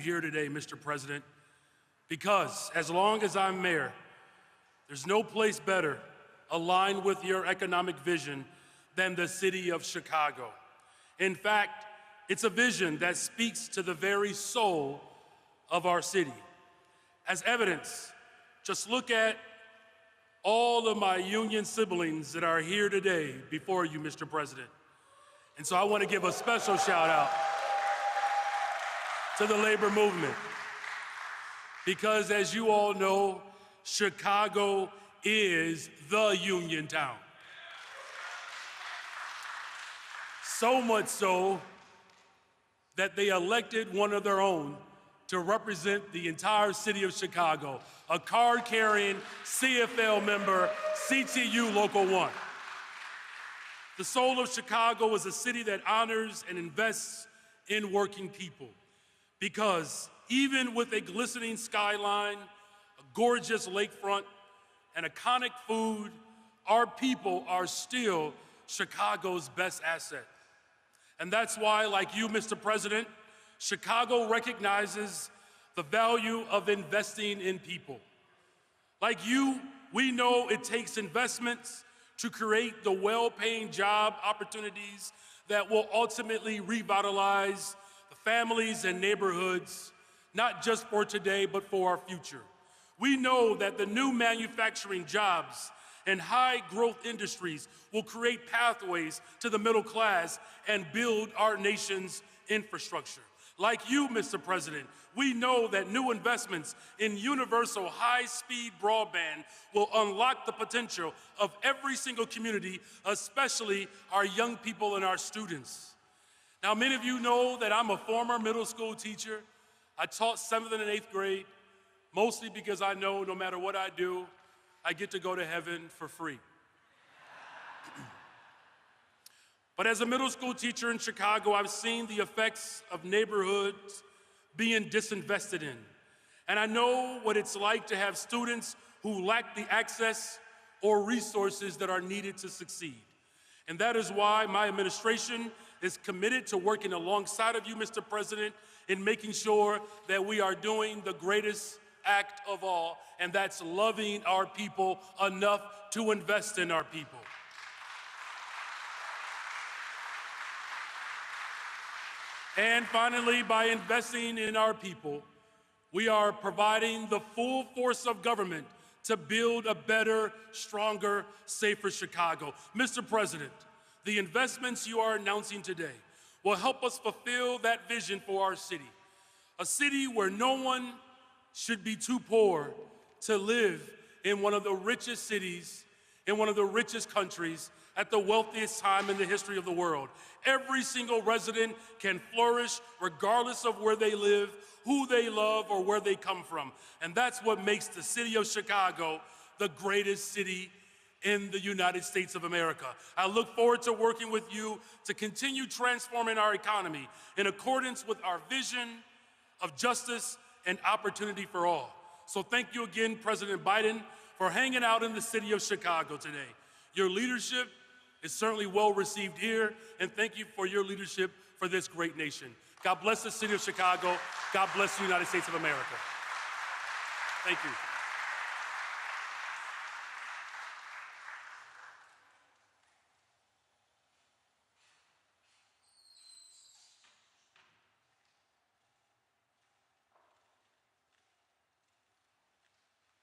Here today, Mr. President, because as long as I'm mayor, there's no place better aligned with your economic vision than the city of Chicago. In fact, it's a vision that speaks to the very soul of our city. As evidence, just look at all of my union siblings that are here today before you, Mr. President. And so I want to give a special shout out to the labor movement, because as you all know, Chicago is the union town. So much so that they elected one of their own to represent the entire city of Chicago, a card-carrying CFL member, CTU Local 1. The soul of Chicago is a city that honors and invests in working people, because even with a glistening skyline, a gorgeous lakefront, and iconic food, our people are still Chicago's best asset. And that's why, like you, Mr. President, Chicago recognizes the value of investing in people. Like you, we know it takes investments to create the well-paying job opportunities that will ultimately revitalize the families and neighborhoods, not just for today, but for our future. We know that the new manufacturing jobs and high-growth industries will create pathways to the middle class and build our nation's infrastructure. Like you, Mr. President, we know that new investments in universal high-speed broadband will unlock the potential of every single community, especially our young people and our students. Now, many of you know that I'm a former middle school teacher. I taught 7th and 8th grade, mostly because I know no matter what I do, I get to go to heaven for free. But as a middle school teacher in Chicago, I've seen the effects of neighborhoods being disinvested in. And I know what it's like to have students who lack the access or resources that are needed to succeed. And that is why my administration is committed to working alongside of you, Mr. President, in making sure that we are doing the greatest act of all, and that's loving our people enough to invest in our people. And finally, by investing in our people, we are providing the full force of government to build a better, stronger, safer Chicago. Mr. President, the investments you are announcing today will help us fulfill that vision for our city, a city where no one should be too poor to live in one of the richest cities, in one of the richest countries, at the wealthiest time in the history of the world. Every single resident can flourish regardless of where they live, who they love, or where they come from. And that's what makes the city of Chicago the greatest city in the United States of America. I look forward to working with you to continue transforming our economy in accordance with our vision of justice and opportunity for all. So thank you again, President Biden, for hanging out in the city of Chicago today. Your leadership is certainly well received here, and thank you for your leadership for this great nation. God bless the city of Chicago. God bless the United States of America. Thank you.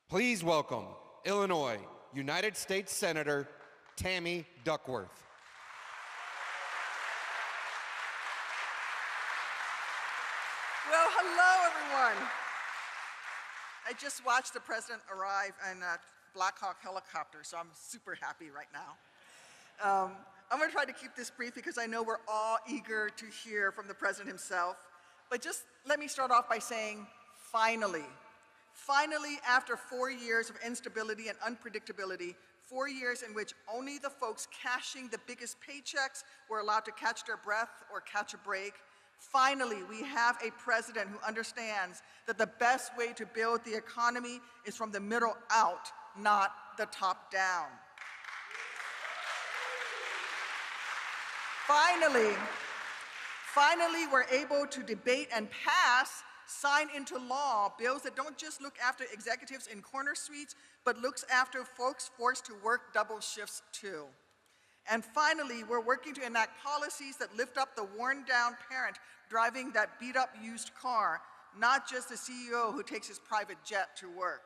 Please welcome Illinois United States Senator Tammy Duckworth. Well, hello, everyone. I just watched the president arrive in a Black Hawk helicopter, so I'm super happy right now. I'm going to try to keep this brief because I know we're all eager to hear from the president himself. But just let me start off by saying, finally. Finally, after 4 years of instability and unpredictability, 4 years in which only the folks cashing the biggest paychecks were allowed to catch their breath or catch a break, finally, we have a president who understands that the best way to build the economy is from the middle out, not the top down. Finally, we're able to debate and pass sign into law bills that don't just look after executives in corner suites, but looks after folks forced to work double shifts too. And finally, we're working to enact policies that lift up the worn-down parent driving that beat-up used car, not just the CEO who takes his private jet to work.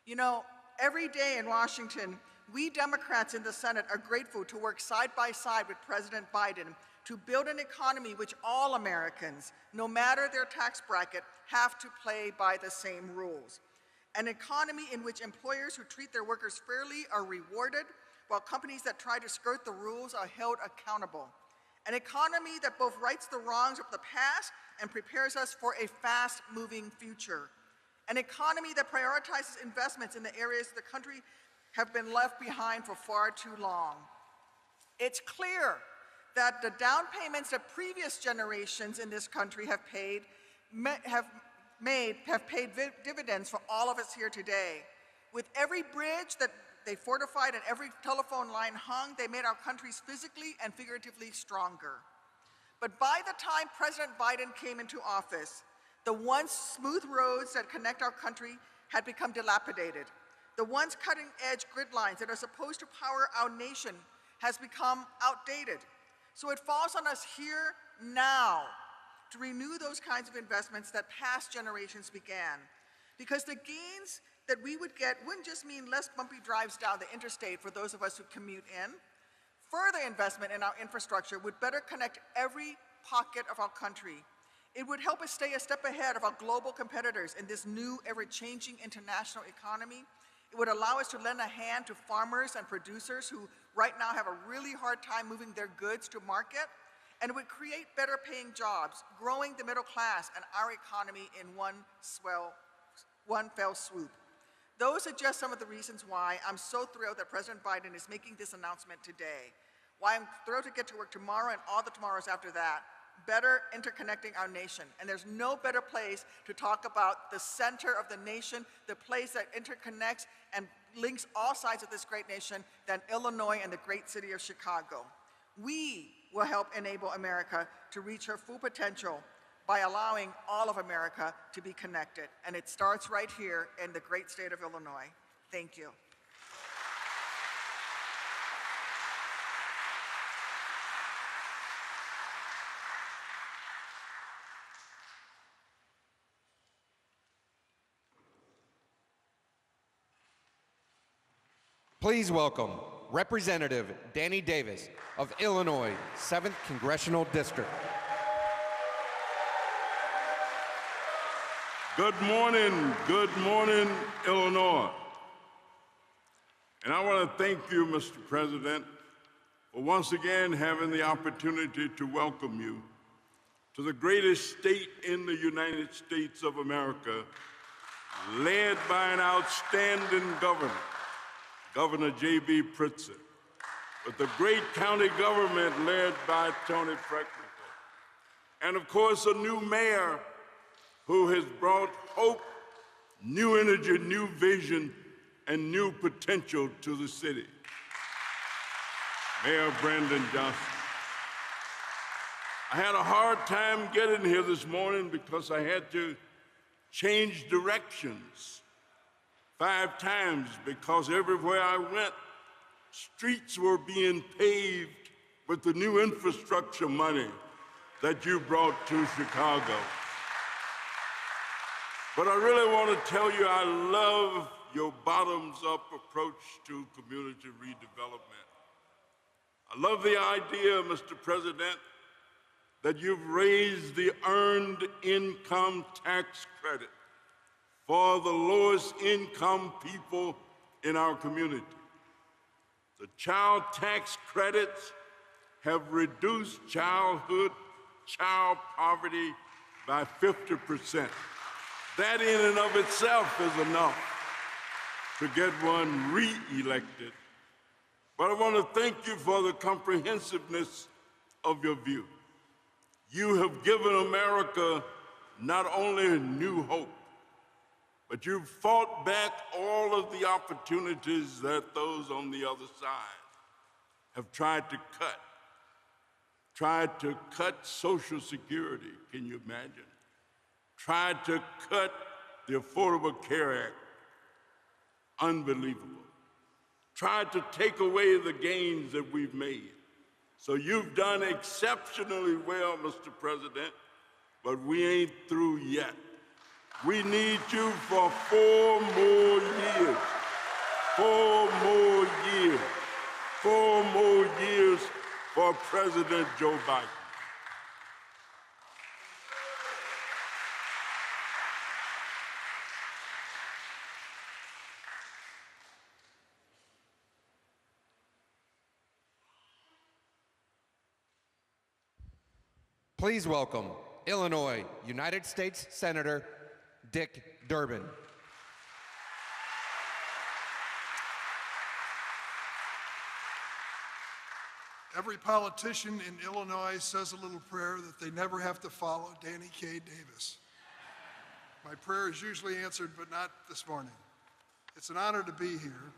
You know, every day in Washington, we Democrats in the Senate are grateful to work side by side with President Biden to build an economy which all Americans, no matter their tax bracket, have to play by the same rules. An economy in which employers who treat their workers fairly are rewarded, while companies that try to skirt the rules are held accountable. An economy that both rights the wrongs of the past and prepares us for a fast-moving future. An economy that prioritizes investments in the areas the country have been left behind for far too long. It's clear that the down payments that previous generations in this country have paid dividends for all of us here today. With every bridge that they fortified and every telephone line hung, they made our countries physically and figuratively stronger. But by the time President Biden came into office, the once smooth roads that connect our country had become dilapidated. The once cutting-edge grid lines that are supposed to power our nation has become outdated. So it falls on us here now to renew those kinds of investments that past generations began. Because the gains that we would get wouldn't just mean less bumpy drives down the interstate for those of us who commute in. Further investment in our infrastructure would better connect every pocket of our country. It would help us stay a step ahead of our global competitors in this new, ever-changing international economy. It would allow us to lend a hand to farmers and producers who right now have a really hard time moving their goods to market. And it would create better paying jobs, growing the middle class and our economy in one fell swoop. Those are just some of the reasons why I'm so thrilled that President Biden is making this announcement today. Why I'm thrilled to get to work tomorrow and all the tomorrows after that, better interconnecting our nation. And there's no better place to talk about the center of the nation, the place that interconnects and links all sides of this great nation than Illinois and the great city of Chicago. We will help enable America to reach her full potential by allowing all of America to be connected. And it starts right here in the great state of Illinois. Thank you. Please welcome Representative Danny Davis of Illinois, 7th Congressional District. Good morning, Illinois. And I want to thank you, Mr. President, for once again having the opportunity to welcome you to the greatest state in the United States of America, led by an outstanding governor, Governor J.B. Pritzker, with the great county government led by Tony Freckles, and of course a new mayor who has brought hope, new energy, new vision, and new potential to the city. Mayor Brandon Johnson. I had a hard time getting here this morning because I had to change directions 5 times because everywhere I went, streets were being paved with the new infrastructure money that you brought to Chicago. But I really want to tell you I love your bottoms-up approach to community redevelopment. I love the idea, Mr. President, that you've raised the earned income tax credit for the lowest income people in our community. The child tax credits have reduced child poverty by 50%. That in and of itself is enough to get one re-elected. But I want to thank you for the comprehensiveness of your view. You have given America not only new hope, but you've fought back all of the opportunities that those on the other side have tried to cut Social Security, can you imagine? tried to cut the Affordable Care Act. Unbelievable. Tried to take away the gains that we've made. So you've done exceptionally well, Mr. President, but we ain't through yet. We need you for 4 more years. 4 more years. 4 more years for President Joe Biden. Please welcome Illinois United States Senator Dick Durbin. Every politician in Illinois says a little prayer that they never have to follow Danny K. Davis. My prayer is usually answered, but not this morning. It's an honor to be here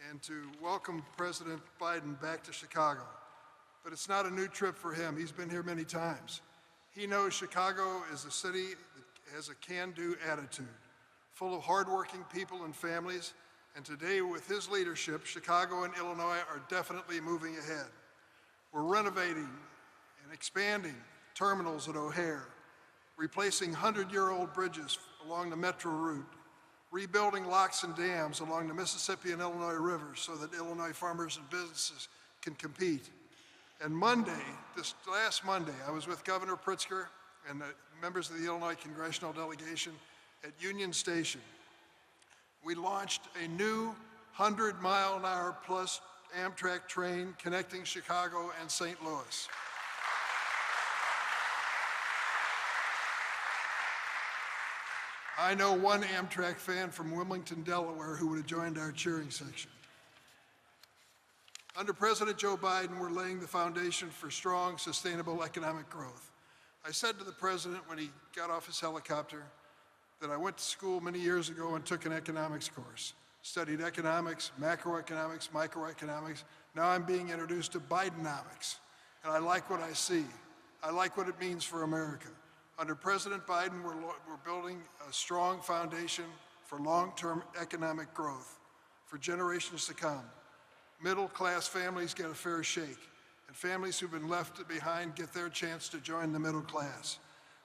and to welcome President Biden back to Chicago. But it's not a new trip for him. He's been here many times. He knows Chicago is a city that has a can-do attitude, full of hardworking people and families, and today, with his leadership, Chicago and Illinois are definitely moving ahead. We're renovating and expanding terminals at O'Hare, replacing 100-year-old bridges along the Metro route, rebuilding locks and dams along the Mississippi and Illinois rivers so that Illinois farmers and businesses can compete. And Monday, this last Monday, I was with Governor Pritzker and the members of the Illinois congressional delegation at Union Station. We launched a new 100-mile-an-hour plus Amtrak train connecting Chicago and St. Louis. I know one Amtrak fan from Wilmington, Delaware, who would have joined our cheering section. Under President Joe Biden, we're laying the foundation for strong, sustainable economic growth. I said to the president when he got off his helicopter that I went to school many years ago and took an economics course, studied economics, macroeconomics, microeconomics. Now I'm being introduced to Bidenomics, and I like what I see. I like what it means for America. Under President Biden, we're building a strong foundation for long-term economic growth for generations to come. Middle-class families get a fair shake, and families who've been left behind get their chance to join the middle class.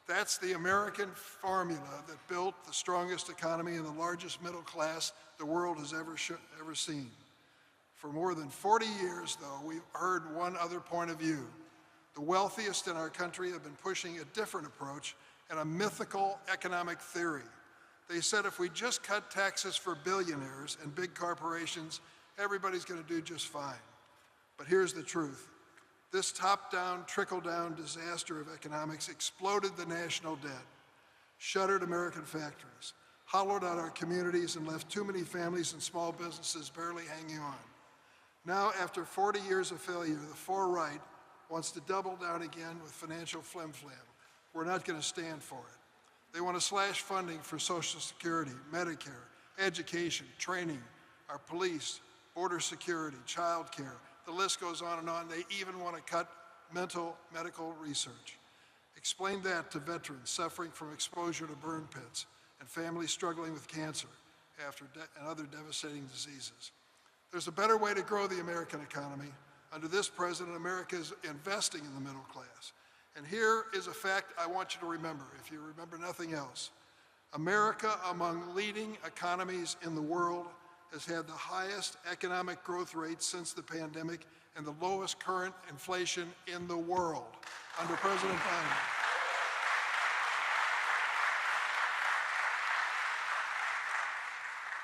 That's the American formula that built the strongest economy and the largest middle class the world has ever seen. For more than 40 years, though, we've heard one other point of view. The wealthiest in our country have been pushing a different approach and a mythical economic theory. They said if we just cut taxes for billionaires and big corporations, everybody's going to do just fine. But here's the truth. This top-down, trickle-down disaster of economics exploded the national debt, shuttered American factories, hollowed out our communities, and left too many families and small businesses barely hanging on. Now, after 40 years of failure, the far right wants to double down again with financial flim-flam. We're not going to stand for it. They want to slash funding for Social Security, Medicare, education, training, our police, border security, child care. The list goes on and on. They even want to cut medical research. Explain that to veterans suffering from exposure to burn pits and families struggling with cancer and other devastating diseases. There's a better way to grow the American economy. Under this president, America is investing in the middle class. And here is a fact I want you to remember, if you remember nothing else. America, among leading economies in the world, has had the highest economic growth rate since the pandemic and the lowest current inflation in the world under President Biden.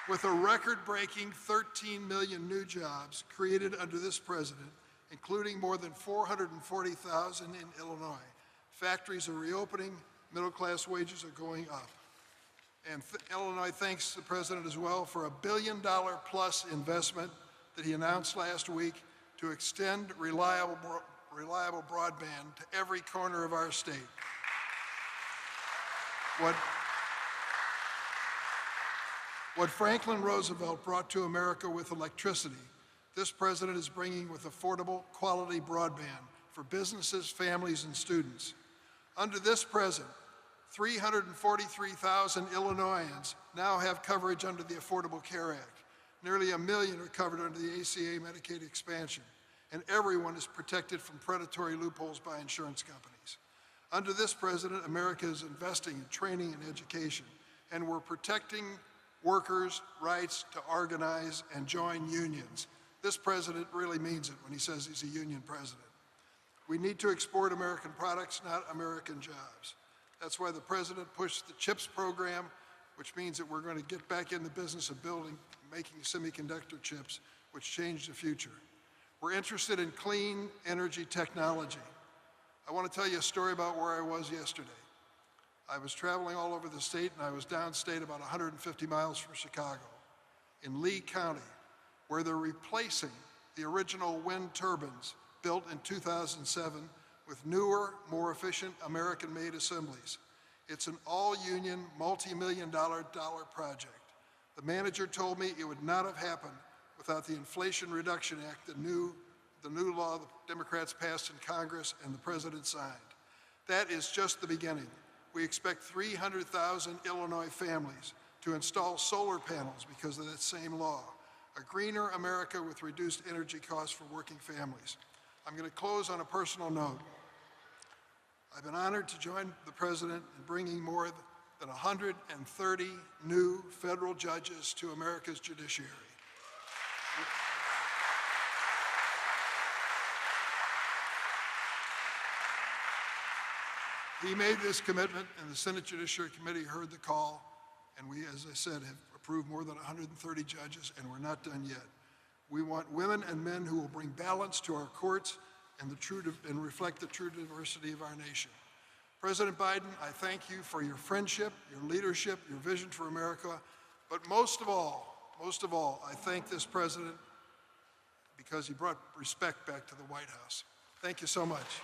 With a record-breaking 13 million new jobs created under this president, including more than 440,000 in Illinois. Factories are reopening, middle-class wages are going up. And Illinois thanks the president as well for $1 billion plus investment that he announced last week to extend reliable broadband to every corner of our state. What Franklin Roosevelt brought to America with electricity, this president is bringing with affordable, quality broadband for businesses, families, and students. Under this president, 343,000 Illinoisans now have coverage under the Affordable Care Act. Nearly 1 million are covered under the ACA Medicaid expansion, and everyone is protected from predatory loopholes by insurance companies. Under this president, America is investing in training and education, and we're protecting workers' rights to organize and join unions. This president really means it when he says he's a union president. We need to export American products, not American jobs. That's why the president pushed the CHIPS program, which means that we're going to get back in the business of making semiconductor chips, which change the future. We're interested in clean energy technology. I want to tell you a story about where I was yesterday. I was traveling all over the state, and I was downstate about 150 miles from Chicago, in Lee County, where they're replacing the original wind turbines built in 2007 with newer, more efficient American-made assemblies. It's an all-union, multi-million-dollar project. The manager told me it would not have happened without the Inflation Reduction Act, the new law the Democrats passed in Congress and the president signed. That is just the beginning. We expect 300,000 Illinois families to install solar panels because of that same law. A greener America with reduced energy costs for working families. I'm going to close on a personal note. I've been honored to join the president in bringing more than 130 new federal judges to America's judiciary. He made this commitment, and the Senate Judiciary Committee heard the call, and we, as I said, have approved more than 130 judges, and we're not done yet. We want women and men who will bring balance to our courts and reflect the true diversity of our nation. President Biden, I thank you for your friendship, your leadership, your vision for America, but most of all, I thank this president because he brought respect back to the White House. Thank you so much.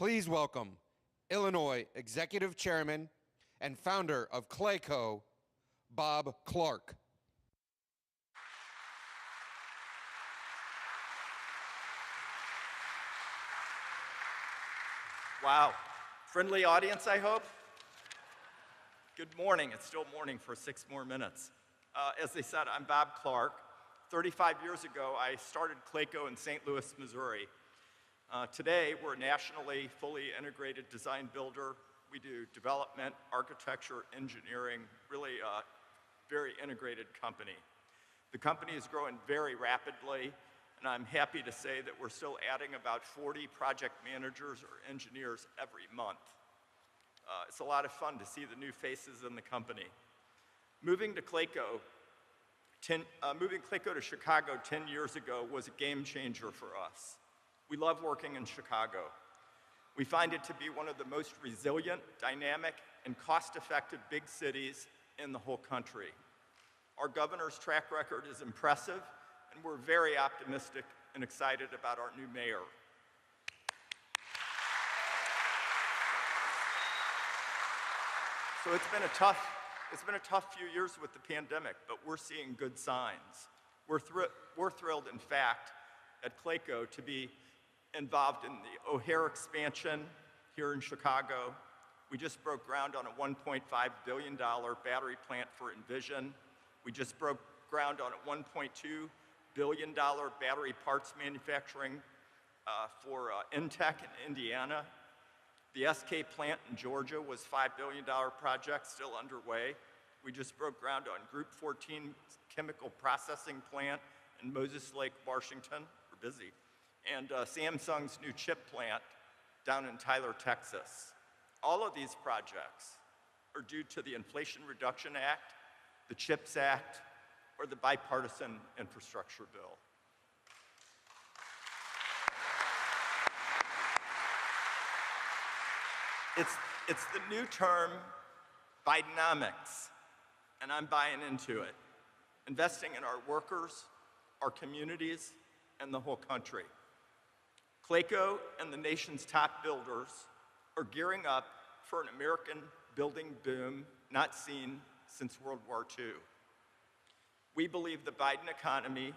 Please welcome Illinois Executive Chairman and founder of Clayco, Bob Clark. Wow. Friendly audience, I hope. Good morning. It's still morning for 6 more minutes. As they said, I'm Bob Clark. 35 years ago, I started Clayco in St. Louis, Missouri. Today, we're a nationally fully integrated design builder. We do development, architecture, engineering, really a very integrated company. The company is growing very rapidly, and I'm happy to say that we're still adding about 40 project managers or engineers every month. It's a lot of fun to see the new faces in the company. Moving Clayco to Chicago 10 years ago was a game changer for us. We love working in Chicago. We find it to be one of the most resilient, dynamic, and cost-effective big cities in the whole country. Our governor's track record is impressive, and we're very optimistic and excited about our new mayor. So it's been a tough few years with the pandemic, but we're seeing good signs. We're thrilled, in fact, at Clayco to be involved in the O'Hare expansion here in Chicago. We just broke ground on a $1.5 billion battery plant for Envision. We just broke ground on a $1.2 billion battery parts manufacturing for Intech in Indiana. The SK plant in Georgia was a $5 billion project still underway. We just broke ground on Group 14 chemical processing plant in Moses Lake, Washington. We're busy. And Samsung's new chip plant down in Tyler, Texas. All of these projects are due to the Inflation Reduction Act, the CHIPS Act, or the bipartisan infrastructure bill. It's the new term, Bidenomics, and I'm buying into it. Investing in our workers, our communities, and the whole country. Clayco and the nation's top builders are gearing up for an American building boom not seen since World War II. We believe the Biden economy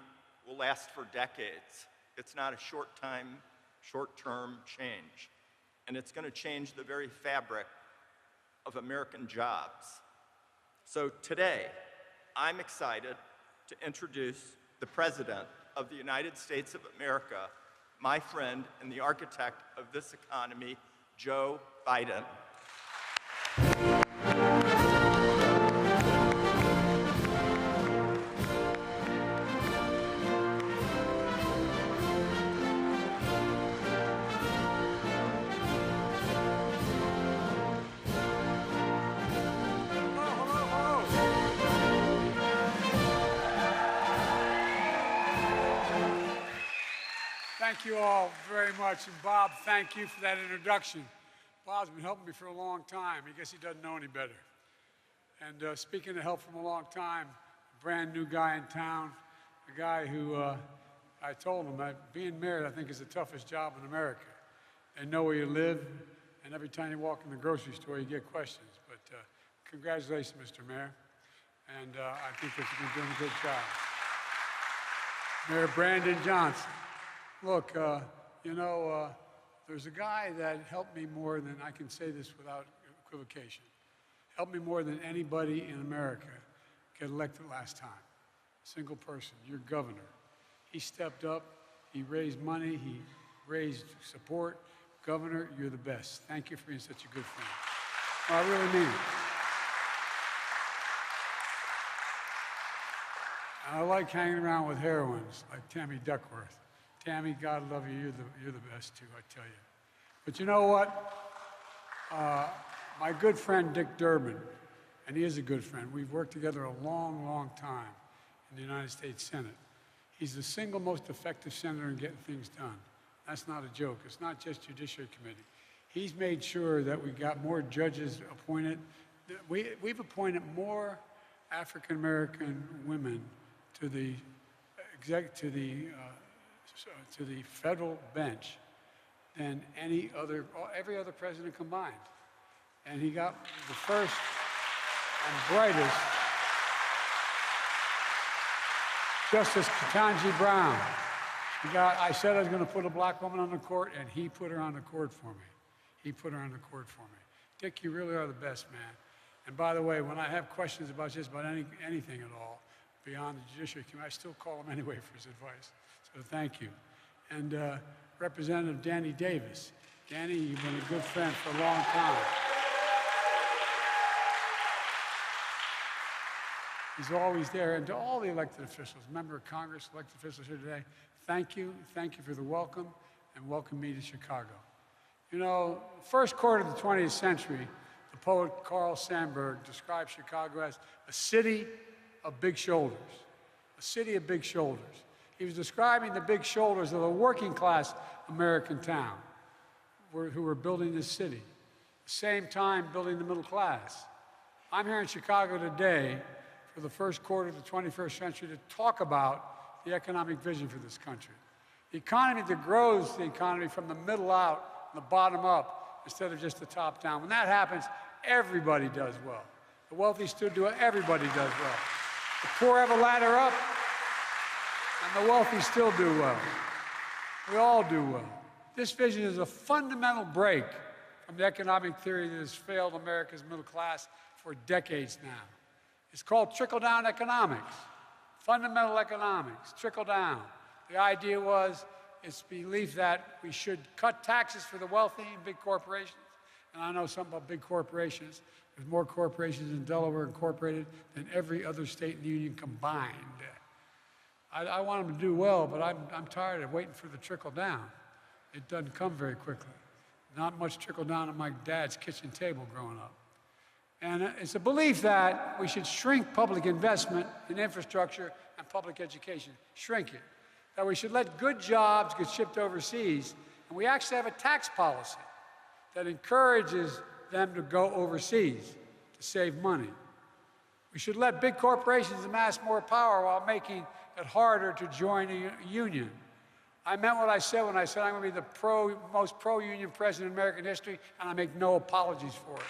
will last for decades. It's not a short-term change, and it's going to change the very fabric of American jobs. So today, I'm excited to introduce the President of the United States of America, my friend and the architect of this economy, Joe Biden. Thank you all very much. And Bob, thank you for that introduction. Bob's been helping me for a long time. I guess he doesn't know any better. And speaking of help from a long time, a brand new guy in town, a guy who I told him that being mayor, I think, is the toughest job in America. They know where you live, and every time you walk in the grocery store, you get questions. But congratulations, Mr. Mayor. And I think that you've been doing a good job. Mayor Brandon Johnson. Look, there's a guy that helped me more than, I can say this without equivocation, helped me more than anybody in America get elected last time. A single person, your governor. He stepped up, he raised money, he raised support. Governor, you're the best. Thank you for being such a good friend. No, I really mean it. And I like hanging around with heroines like Tammy Duckworth. Tammy, God love you, you're the best too, I tell you. But you know what? My good friend Dick Durbin, and he is a good friend, we've worked together a long, long time in the United States Senate. He's the single most effective senator in getting things done. That's not a joke. It's not just Judiciary Committee. He's made sure that we got more judges appointed. We've appointed more African American women to the federal bench than every other president combined. And he got the first and brightest, Justice Ketanji Brown. I said I was going to put a black woman on the court, and he put her on the court for me. He put her on the court for me. Dick, you really are the best man. And by the way, when I have questions about just about anything at all, beyond the Judiciary Committee, I still call him anyway for his advice. So thank you. And Representative Danny Davis. Danny, you've been a good friend for a long time. He's always there. And to all the elected officials, member of Congress, elected officials here today, thank you. Thank you for the welcome, and welcome me to Chicago. You know, first quarter of the 20th century, the poet Carl Sandburg described Chicago as a city of big shoulders. A city of big shoulders. He was describing the big shoulders of a working class American town who were building this city. At the same time, building the middle class. I'm here in Chicago today for the first quarter of the 21st century to talk about the economic vision for this country. The economy that grows the economy from the middle out and the bottom up instead of just the top down. When that happens, everybody does well. The wealthy still do it, everybody does well. The poor have a ladder up, and the wealthy still do well. We all do well. This vision is a fundamental break from the economic theory that has failed America's middle class for decades now. It's called trickle-down economics, fundamental economics, trickle down. The idea was, it's belief that we should cut taxes for the wealthy and big corporations. And I know something about big corporations. There's more corporations in Delaware Incorporated than every other state in the union combined. I want them to do well, but I'm tired of waiting for the trickle down. It doesn't come very quickly. Not much trickle down at my dad's kitchen table growing up. And it's a belief that we should shrink public investment in infrastructure and public education, shrink it. That we should let good jobs get shipped overseas, and we actually have a tax policy that encourages them to go overseas to save money. We should let big corporations amass more power while making it harder to join a union. I meant what I said when I said I'm going to be the most pro-union president in American history, and I make no apologies for it.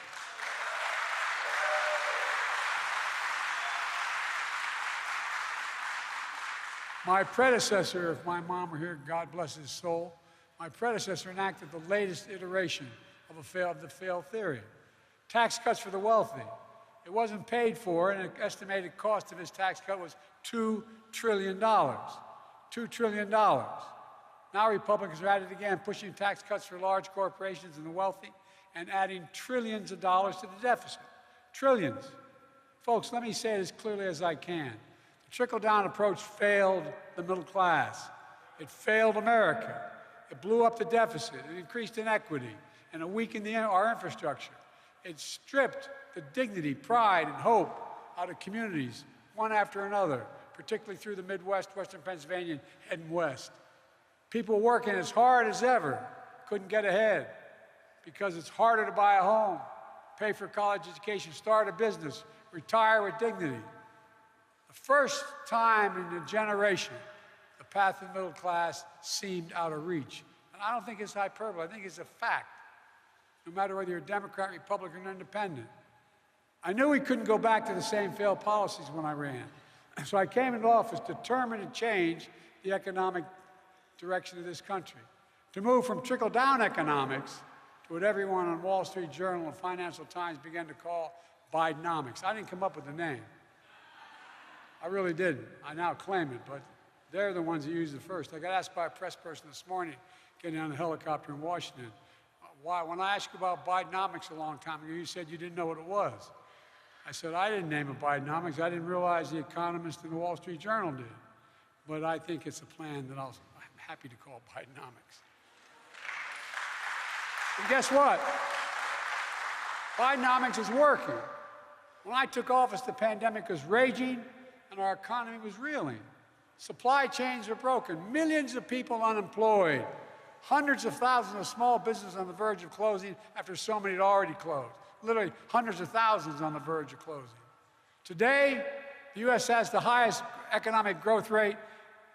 My predecessor, if my mom were here, God bless his soul, my predecessor enacted the latest iteration of the failed theory. Tax cuts for the wealthy. It wasn't paid for, and the estimated cost of his tax cut was $2 trillion. $2 trillion. Now Republicans are at it again, pushing tax cuts for large corporations and the wealthy, and adding trillions of dollars to the deficit. Trillions. Folks, let me say it as clearly as I can. The trickle-down approach failed the middle class. It failed America. It blew up the deficit. It increased inequity, and it weakened our infrastructure. It stripped the dignity, pride, and hope out of communities, one after another, particularly through the Midwest, Western Pennsylvania, heading west. People working as hard as ever couldn't get ahead because it's harder to buy a home, pay for college education, start a business, retire with dignity. The first time in a generation, the path of the middle class seemed out of reach. And I don't think it's hyperbole. I think it's a fact, no matter whether you're a Democrat, Republican, or Independent. I knew we couldn't go back to the same failed policies when I ran. So I came into office determined to change the economic direction of this country, to move from trickle-down economics to what everyone on Wall Street Journal and Financial Times began to call Bidenomics. I didn't come up with the name. I really didn't. I now claim it, but they're the ones that used it first. I got asked by a press person this morning, getting on a helicopter in Washington, why, when I asked you about Bidenomics a long time ago, you said you didn't know what it was. I said, I didn't name it Bidenomics. I didn't realize the Economist and the Wall Street Journal did. But I think it's a plan that I'm happy to call Bidenomics. And guess what? Bidenomics is working. When I took office, the pandemic was raging and our economy was reeling. Supply chains were broken, millions of people unemployed, hundreds of thousands of small businesses on the verge of closing after so many had already closed. Literally hundreds of thousands on the verge of closing. Today, the U.S. has the highest economic growth rate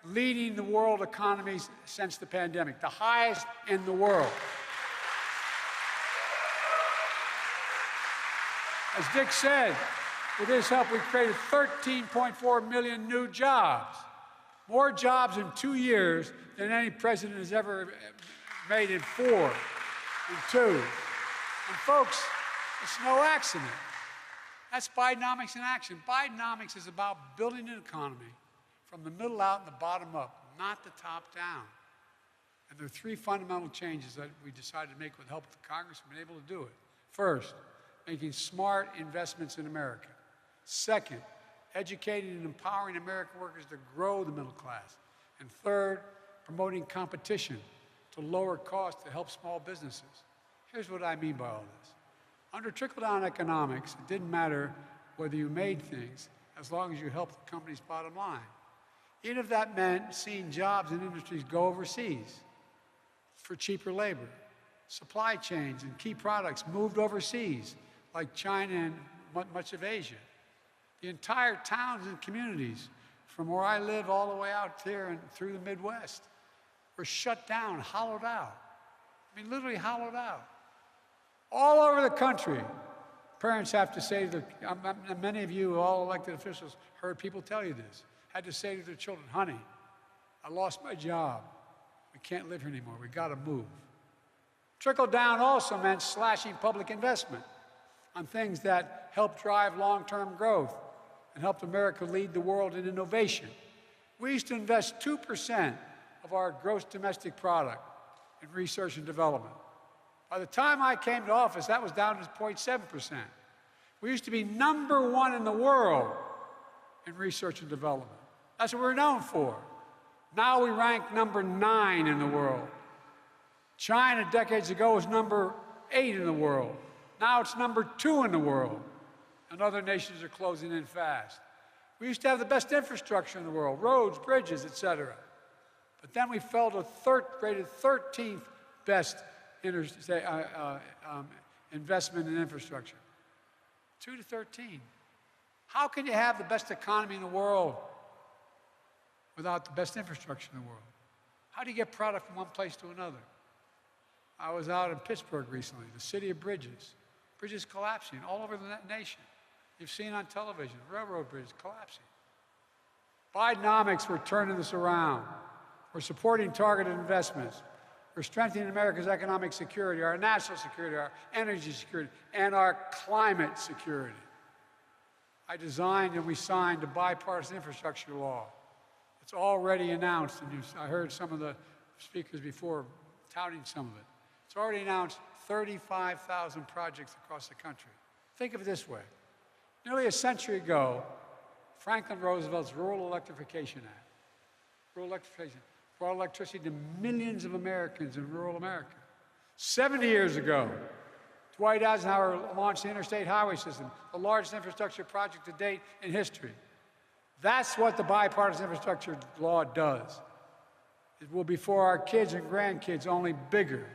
leading the world economies since the pandemic, the highest in the world. As Dick said, with his help, we created 13.4 million new jobs, more jobs in 2 years than any president has ever made in 4, in 2. And folks, it's no accident. That's Bidenomics in action. Bidenomics is about building an economy from the middle out and the bottom up, not the top down. And there are 3 fundamental changes that we decided to make with the help of the Congress. We've been able to do it. First, making smart investments in America. Second, educating and empowering American workers to grow the middle class. And third, promoting competition to lower costs to help small businesses. Here's what I mean by all this. Under trickle-down economics, it didn't matter whether you made things as long as you helped the company's bottom line. Even if that meant seeing jobs and industries go overseas for cheaper labor. Supply chains and key products moved overseas, like China and much of Asia. The entire towns and communities, from where I live all the way out here and through the Midwest, were shut down, hollowed out. I mean, literally hollowed out. All over the country, parents have to say to their, many of you, all elected officials, heard people tell you this, had to say to their children, honey, I lost my job. We can't live here anymore. We got to move. Trickle down also meant slashing public investment on things that help drive long-term growth and helped America lead the world in innovation. We used to invest 2% of our gross domestic product in research and development. By the time I came to office, that was down to 0.7%. We used to be #1 in the world in research and development. That's what we're known for. Now we rank #9 in the world. China decades ago was #8 in the world. Now it's #2 in the world. And other nations are closing in fast. We used to have the best infrastructure in the world, roads, bridges, et cetera. But then we fell to rated 13th best investment in infrastructure. 2 to 13. How can you have the best economy in the world without the best infrastructure in the world? How do you get product from one place to another? I was out in Pittsburgh recently, the city of bridges. Bridges collapsing all over the nation. You've seen on television, railroad bridges collapsing. Bidenomics, we're turning this around. We're supporting targeted investments. We're strengthening America's economic security, our national security, our energy security, and our climate security. I designed and we signed a bipartisan infrastructure law. It's already announced, and I heard some of the speakers before touting some of it. It's already announced 35,000 projects across the country. Think of it this way. Nearly a century ago, Franklin Roosevelt's Rural Electrification Act, rural electrification, brought electricity to millions of Americans in rural America. 70 years ago, Dwight Eisenhower launched the Interstate Highway System, the largest infrastructure project to date in history. That's what the bipartisan infrastructure law does. It will be for our kids and grandkids, only bigger.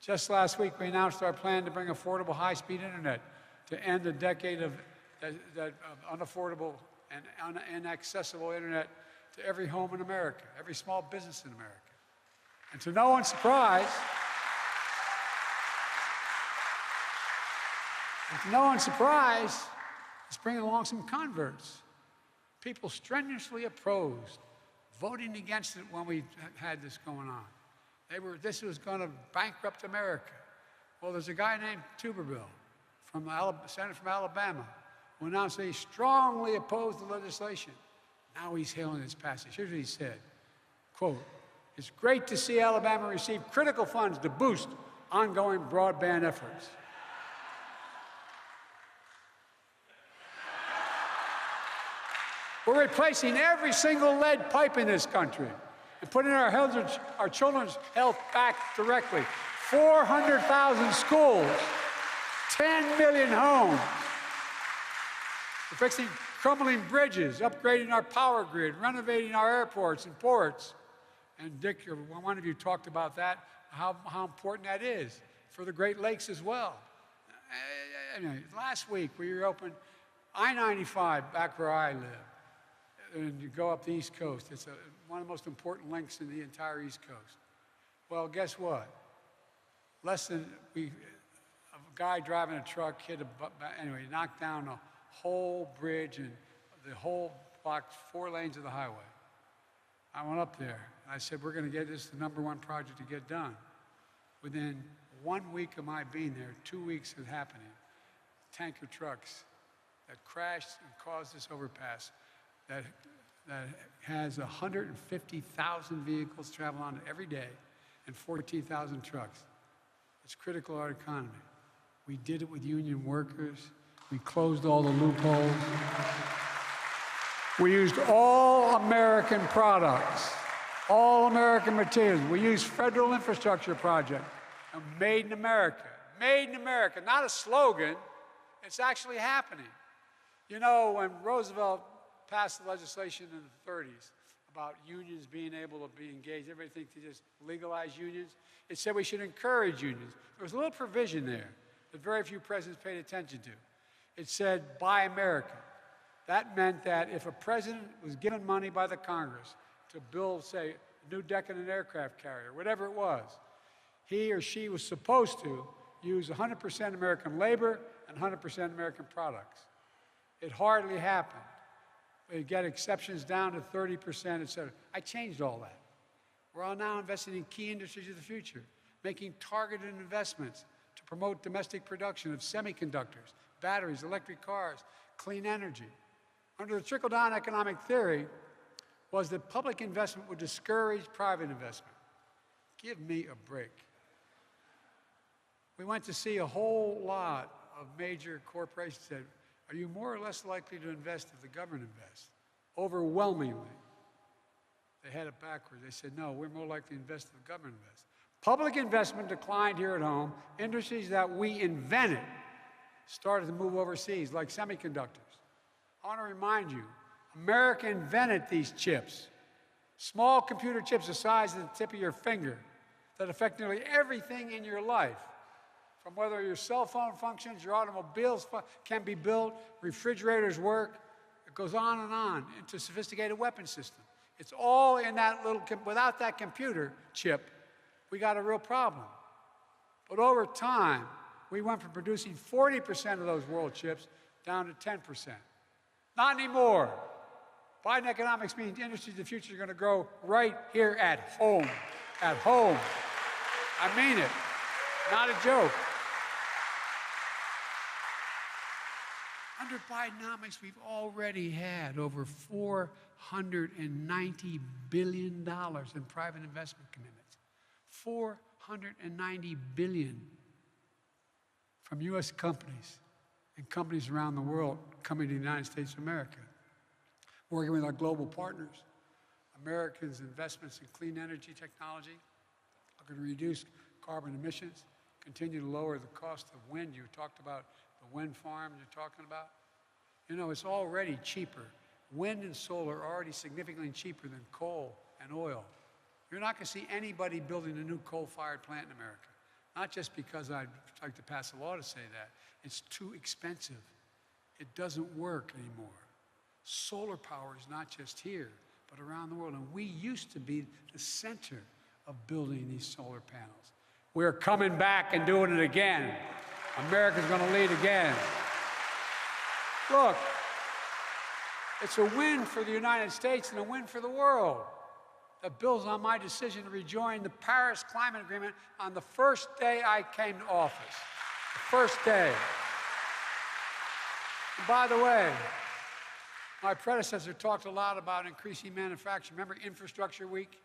Just last week, we announced our plan to bring affordable high-speed internet to end the decade of unaffordable and inaccessible internet to every home in America, every small business in America. And to no one's surprise, it's bringing along some converts. People strenuously opposed, voting against it when we had this going on. This was going to bankrupt America. Well, there's a guy named Tuberville, senator from Alabama, who announced that he strongly opposed the legislation. Now he's hailing its passage. Here's what he said, quote, "It's great to see Alabama receive critical funds to boost ongoing broadband efforts." We're replacing every single lead pipe in this country and putting our children's health back directly. 400,000 schools, 10 million homes. We're fixing crumbling bridges, upgrading our power grid, renovating our airports and ports. And Dick, one of you talked about that, how important that is for the Great Lakes as well. Last week we reopened I-95 back where I live. and you go up the East Coast. It's one of the most important links in the entire East Coast. Well, guess what? A guy driving a truck hit anyway, he knocked down a whole bridge and the whole blocked 4 lanes of the highway. I went up there and I said, we're going to get this the #1 project to get done. Within 1 week of my being there, 2 weeks of happening, tanker trucks that crashed and caused this overpass that has 150,000 vehicles travel on it every day and 14,000 trucks. It's critical to our economy. We did it with union workers. We closed all the loopholes. We used all American products, all American materials. We used federal infrastructure project. And made in America. Made in America, not a slogan. It's actually happening. You know, when Roosevelt passed the legislation in the 30s about unions being able to be engaged, everybody thinks to just legalize unions. It said we should encourage unions. There was a little provision there that very few presidents paid attention to. It said, buy American. That meant that if a president was given money by the Congress to build, say, a new deck in an aircraft carrier, whatever it was, he or she was supposed to use 100% American labor and 100% American products. It hardly happened. We get exceptions down to 30%, et cetera. I changed all that. We're all now investing in key industries of the future, making targeted investments to promote domestic production of semiconductors, batteries, electric cars, clean energy. Under the trickle-down economic theory was that public investment would discourage private investment. Give me a break. We went to see a whole lot of major corporations that said, are you more or less likely to invest if the government invests? Overwhelmingly. They had it backwards. They said, no, we're more likely to invest if the government invests. Public investment declined here at home. Industries that we invented started to move overseas, like semiconductors. I want to remind you, America invented these chips. Small computer chips the size of the tip of your finger that affect nearly everything in your life. From whether your cell phone functions, your automobiles can be built, refrigerators work, it goes on, into sophisticated weapon systems. It's all in that little, without that computer chip, we got a real problem. But over time, we went from producing 40% of those world chips down to 10%. Not anymore. Biden economics means industries of the future are going to grow right here at home. At home. I mean it. Not a joke. Under Bidenomics, we've already had over $490 billion in private investment commitments. $490 billion from U.S. companies and companies around the world coming to the United States of America. Working with our global partners, Americans' investments in clean energy technology are going to reduce carbon emissions, continue to lower the cost of wind. You talked about the wind farm you're talking about. You know, it's already cheaper. Wind and solar are already significantly cheaper than coal and oil. You're not going to see anybody building a new coal-fired plant in America. Not just because I'd like to pass a law to say that. It's too expensive. It doesn't work anymore. Solar power is not just here, but around the world. And we used to be the center of building these solar panels. We're coming back and doing it again. America's going to lead again. Look, it's a win for the United States and a win for the world. That builds on my decision to rejoin the Paris Climate Agreement on the first day I came to office. The first day. And by the way, my predecessor talked a lot about increasing manufacturing. Remember Infrastructure Week?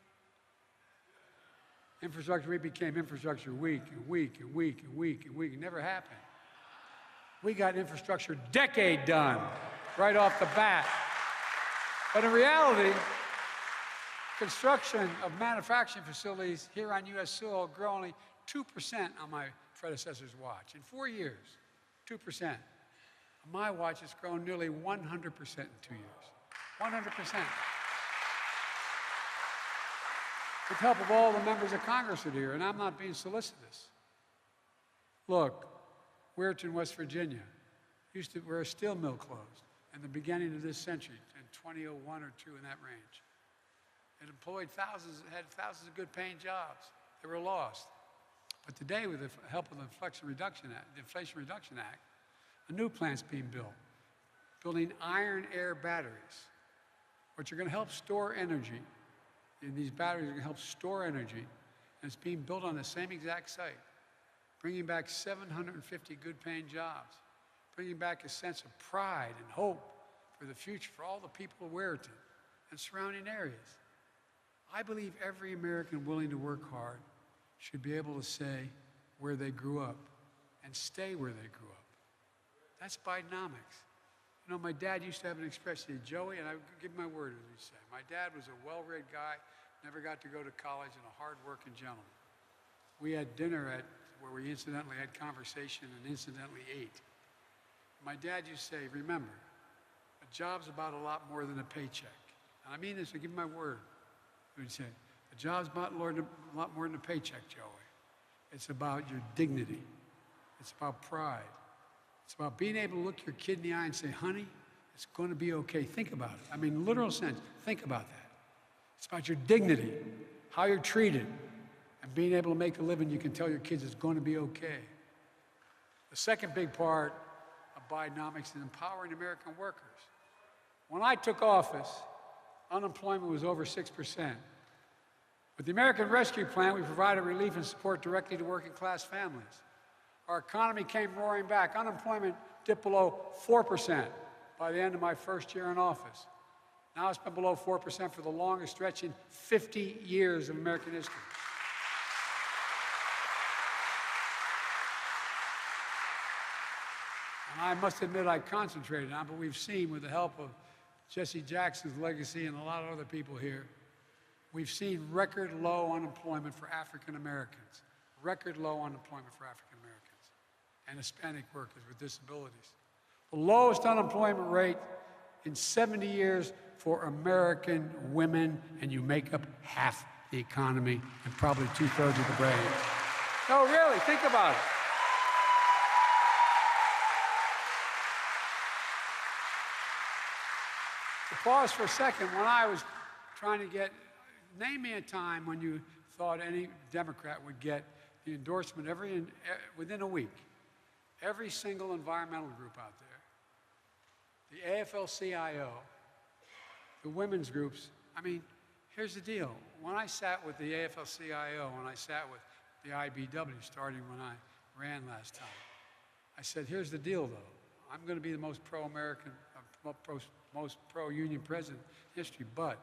Infrastructure Week became Infrastructure Week, and week, and week, and week, and week. It never happened. We got Infrastructure Decade done right off the bat. But in reality, construction of manufacturing facilities here on U.S. soil grew only 2% on my predecessor's watch. In 4 years, 2%. On my watch, it's grown nearly 100% in 2 years. 100%. With the help of all the members of Congress that are here, and I'm not being solicitous. Look, Weirton, West Virginia, where a steel mill closed. in the beginning of this century, in 2001 or 2, in that range. It employed thousands, had thousands of good-paying jobs. They were lost. But today, with the help of the Inflation Reduction Act, a new plant's being built, building iron-air batteries, which are going to help store energy. And these batteries are going to help store energy, and it's being built on the same exact site, bringing back 750 good-paying jobs, bringing back a sense of pride and hope for the future for all the people of Weirton and surrounding areas. I believe every American willing to work hard should be able to say where they grew up and stay where they grew up. That's Bidenomics. You know, my dad used to have an expression, Joey, and I give my word, as we say. My dad was a well-read guy, never got to go to college, and a hard-working gentleman. We had dinner where we incidentally had conversation and incidentally ate. My dad used to say, remember, a job's about a lot more than a paycheck. And I mean this, I give my word. He would say, a job's about a lot more than a paycheck, Joey. It's about your dignity. It's about pride. It's about being able to look your kid in the eye and say, honey, it's going to be okay. Think about it. I mean, literal sense, think about that. It's about your dignity, how you're treated, and being able to make a living. You can tell your kids it's going to be okay. The second big part of Bidenomics is empowering American workers. When I took office, unemployment was over 6%. With the American Rescue Plan, we provided relief and support directly to working-class families. Our economy came roaring back. Unemployment dipped below 4% by the end of my first year in office. Now it's been below 4% for the longest stretch in 50 years of American history. And I must admit I concentrated on it, but we've seen with the help of Jesse Jackson's legacy and a lot of other people here, we've seen record low unemployment for African Americans, record low unemployment for African Americans and Hispanic workers with disabilities. The lowest unemployment rate in 70 years for American women, and you make up half the economy and probably 2/3 of the brain. No, really, think about it. To pause for a second, when I was trying to name me a time when you thought any Democrat would get the endorsement within a week. Every single environmental group out there, the AFL-CIO, the women's groups. I mean, here's the deal. When I sat with the AFL-CIO, when I sat with the IBW, starting when I ran last time, I said, here's the deal, though. I'm going to be the most pro-American, most pro-union president in history, but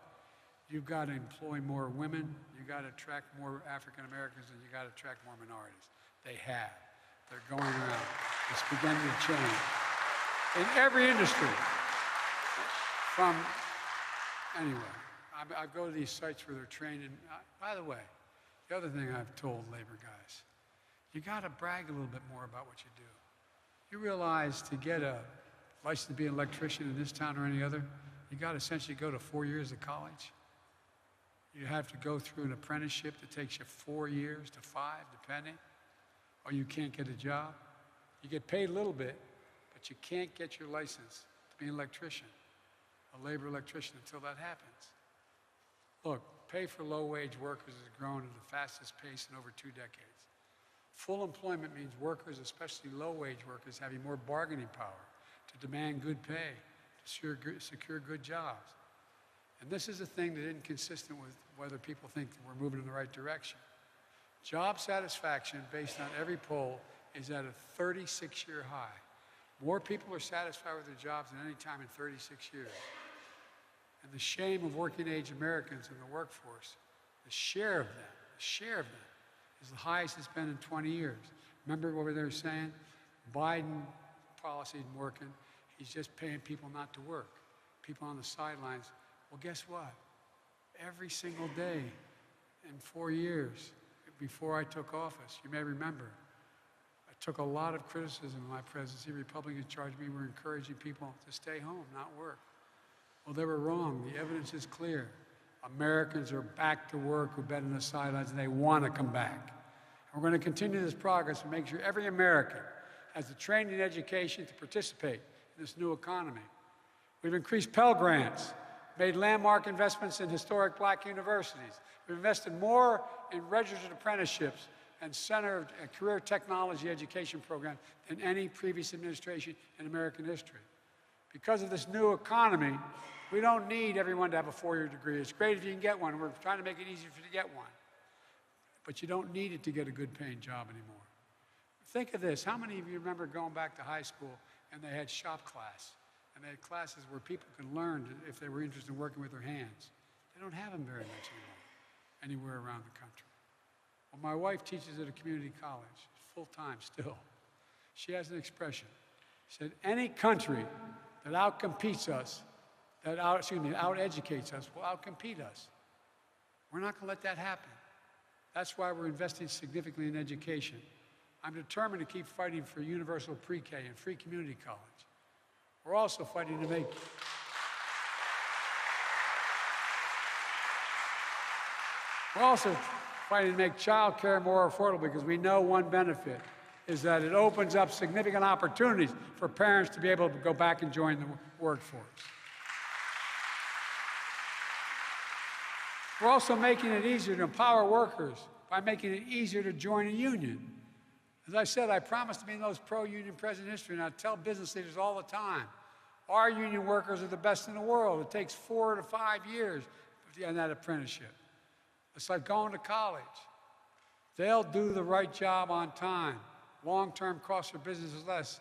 you've got to employ more women, you've got to attract more African Americans, and you've got to attract more minorities. They have. They're going around. It's beginning to change. In every industry. Anyway, I go to these sites where they're training. By the way, the other thing I've told labor guys, you got to brag a little bit more about what you do. You realize to get a license to be an electrician in this town or any other, you got to essentially go to 4 years of college. You have to go through an apprenticeship that takes you 4 years to 5, depending, or you can't get a job. You get paid a little bit, but you can't get your license to be an electrician, a labor electrician, until that happens. Look, pay for low-wage workers has grown at the fastest pace in over 2 decades. Full employment means workers, especially low-wage workers, having more bargaining power to demand good pay, to secure good jobs. And this is a thing that isn't consistent with whether people think that we're moving in the right direction. Job satisfaction, based on every poll, is at a 36-year high. More people are satisfied with their jobs than any time in 36 years. And the shame of working-age Americans in the workforce, the share of them is the highest it's been in 20 years. Remember what they were saying? Biden policy isn't working. He's just paying people not to work, people on the sidelines. Well, guess what? Every single day in 4 years before I took office, you may remember, I took a lot of criticism in my presidency. Republicans charged me we're encouraging people to stay home, not work. Well, they were wrong. The evidence is clear. Americans are back to work who've been on the sidelines, and they want to come back. And we're going to continue this progress and make sure every American has the training and education to participate in this new economy. We've increased Pell Grants, made landmark investments in historic black universities. We've invested more in registered apprenticeships and center career technology education programs than any previous administration in American history. Because of this new economy, we don't need everyone to have a four-year degree. It's great if you can get one. We're trying to make it easier for you to get one. But you don't need it to get a good-paying job anymore. Think of this. How many of you remember going back to high school and they had shop class? And they had classes where people could learn if they were interested in working with their hands. They don't have them very much anymore, anywhere around the country. Well, my wife teaches at a community college, full-time still. She has an expression. She said, any country that outcompetes us, out-educates us, will outcompete us. We're not going to let that happen. That's why we're investing significantly in education. I'm determined to keep fighting for universal pre-K and free community college. We're also fighting to make child care more affordable because we know one benefit is that it opens up significant opportunities for parents to be able to go back and join the workforce. We're also making it easier to empower workers by making it easier to join a union. As I said, I promise to be the most pro-union president in history, and I tell business leaders all the time, our union workers are the best in the world. It takes 4 to 5 years in that apprenticeship. It's like going to college. They'll do the right job on time. Long-term cost for business is less.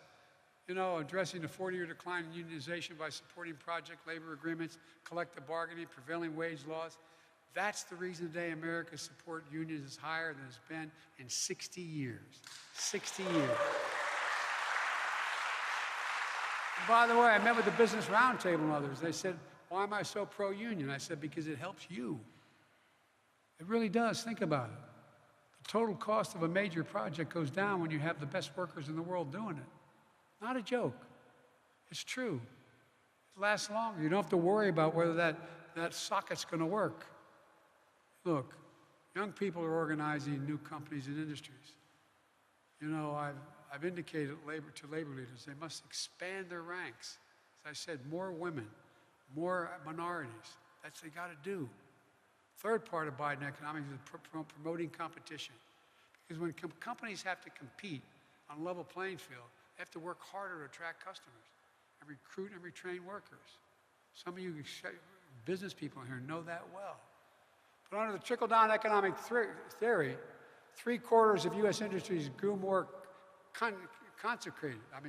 You know, addressing the 40-year decline in unionization by supporting project labor agreements, collective bargaining, prevailing wage laws. That's the reason today America's support unions is higher than it's been in 60 years. 60 years. And by the way, I met with the Business Roundtable and others. They said, why am I so pro-union? I said, because it helps you. It really does. Think about it. The total cost of a major project goes down when you have the best workers in the world doing it. Not a joke. It's true. It lasts longer. You don't have to worry about whether that socket's going to work. Look, young people are organizing new companies and industries. You know, I've indicated to labor leaders they must expand their ranks. As I said, more women, more minorities. That's what they got to do. Third part of Biden economics is promoting competition. Because when companies have to compete on a level playing field, they have to work harder to attract customers and recruit and retrain workers. Some of you business people here know that well. But under the trickle-down economic theory, 3/4 of U.S. industries grew more consecrated. I'm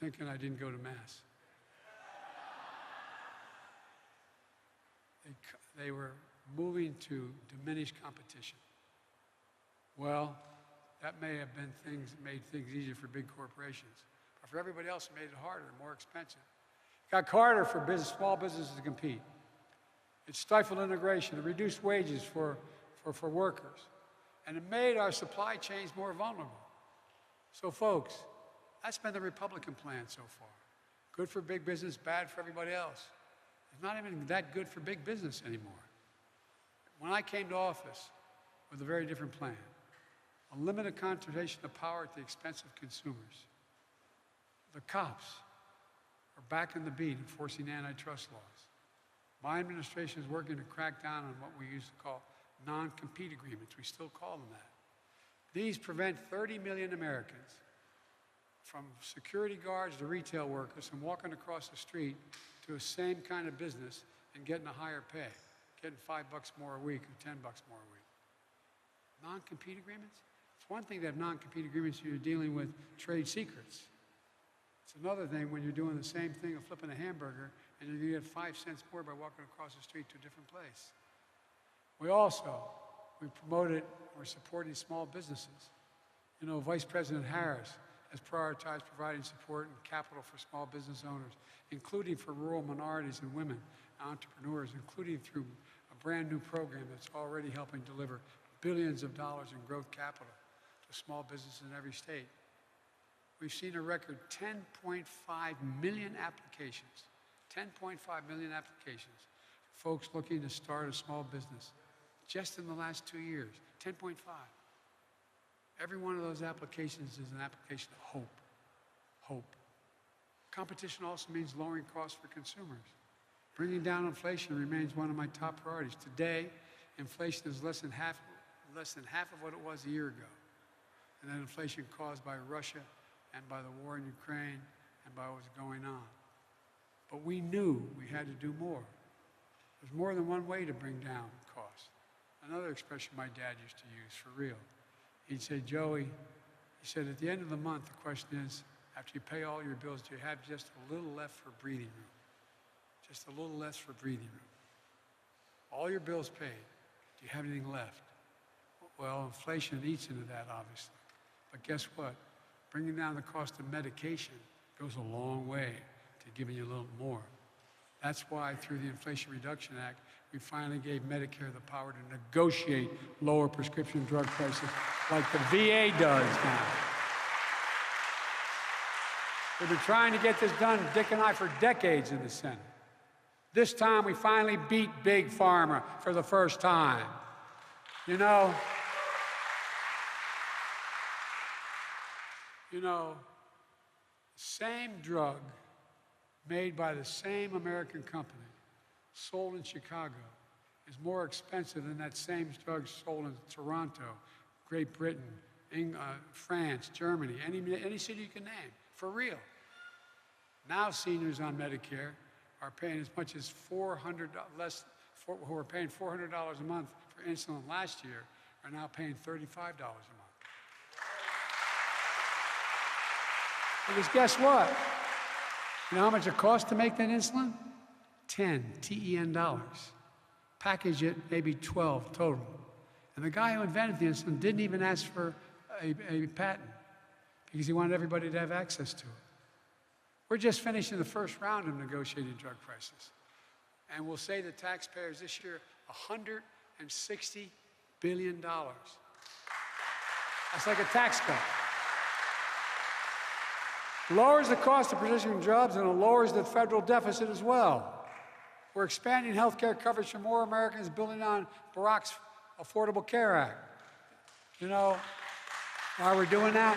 thinking I didn't go to Mass. They were moving to diminish competition. Well, that may have been things that made things easier for big corporations. But for everybody else, it made it harder, more expensive. It got harder for small businesses to compete. It stifled integration. It reduced wages for workers. And it made our supply chains more vulnerable. So, folks, that's been the Republican plan so far. Good for big business, bad for everybody else. It's not even that good for big business anymore. When I came to office with a very different plan, a limited concentration of power at the expense of consumers. The cops are back in the beat enforcing antitrust laws. My administration is working to crack down on what we used to call non-compete agreements. We still call them that. These prevent 30 million Americans, from security guards to retail workers, from walking across the street to the same kind of business and getting a higher pay, getting $5 more a week or $10 more a week. Non-compete agreements? It's one thing to have non-compete agreements when you're dealing with trade secrets. It's another thing when you're doing the same thing of flipping a hamburger and you're going to get 5 cents more by walking across the street to a different place. We promoted, we're supporting small businesses. You know, Vice President Harris has prioritized providing support and capital for small business owners, including for rural minorities and women entrepreneurs, including through a brand new program that's already helping deliver billions of dollars in growth capital to small businesses in every state. We've seen a record 10.5 million applications, 10.5 million applications for folks looking to start a small business just in the last 2 years, 10.5. Every one of those applications is an application of hope. Hope. Competition also means lowering costs for consumers. Bringing down inflation remains one of my top priorities. Today, inflation is less than half of what it was a year ago. And that inflation caused by Russia and by the war in Ukraine and by what was going on. But we knew we had to do more. There's more than one way to bring down costs. Another expression my dad used to use, for real. He'd say, Joey, he said, at the end of the month, the question is, after you pay all your bills, do you have just a little left for breathing room? Just a little less for breathing room. All your bills paid. Do you have anything left? Well, inflation eats into that, obviously. But guess what? Bringing down the cost of medication goes a long way to giving you a little more. That's why, through the Inflation Reduction Act, we finally gave Medicare the power to negotiate lower prescription drug prices like the VA does now. We've been trying to get this done, Dick and I, for decades in the Senate. This time, we finally beat Big Pharma for the first time. You know, same drug made by the same American company, sold in Chicago, is more expensive than that same drug sold in Toronto, Great Britain, France, Germany, any city you can name, for real. Now seniors on Medicare are paying as much as $400 less, who were paying $400 a month for insulin last year, are now paying $35 a month. Because guess what? You know how much it costs to make that insulin? 10, T-E-N dollars. Package it, maybe 12 total. And the guy who invented the insulin didn't even ask for a patent because he wanted everybody to have access to it. We're just finishing the first round of negotiating drug prices. And we'll save the taxpayers this year $160 billion. That's like a tax cut. Lowers the cost of producing jobs and it lowers the federal deficit as well. We're expanding health care coverage for more Americans, building on Barack's Affordable Care Act. You know why we're doing that?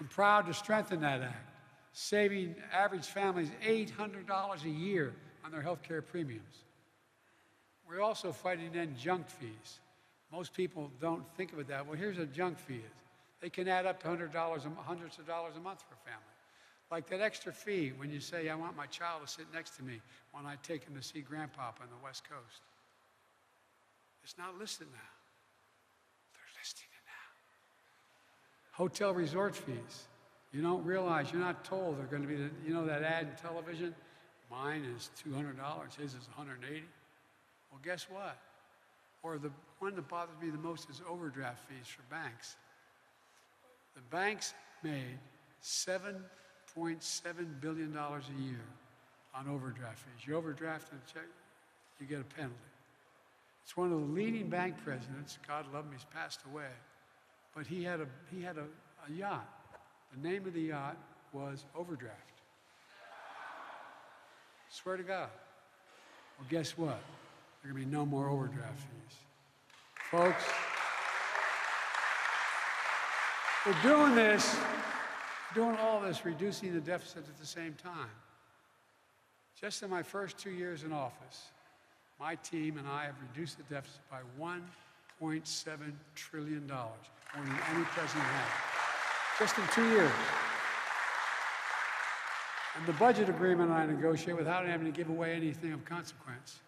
I'm proud to strengthen that act, saving average families $800 a year on their health care premiums. We're also fighting to end junk fees. Most people don't think of it that way. Well, here's what a junk fee is. They can add up to hundreds of dollars a month for a family. Like that extra fee when you say, I want my child to sit next to me when I take him to see Grandpa on the West Coast. It's not listed now. They're listing it now. Hotel resort fees. You don't realize, you're not told they're going to be, you know that ad in television? Mine is $200, his is $180. Well, guess what? Or the one that bothers me the most is overdraft fees for banks. The banks made $7.7 billion a year on overdraft fees. You overdraft a check, you get a penalty. It's one of the leading bank presidents, God love him, he's passed away, but he had a yacht. The name of the yacht was Overdraft. Swear to God. Well, guess what? There are going to be no more overdraft fees. Folks, we're doing this, doing all this, reducing the deficit at the same time. Just in my first 2 years in office, my team and I have reduced the deficit by $1.7 trillion, more than any president has. Just in 2 years. And the budget agreement I negotiated without having to give away anything of consequence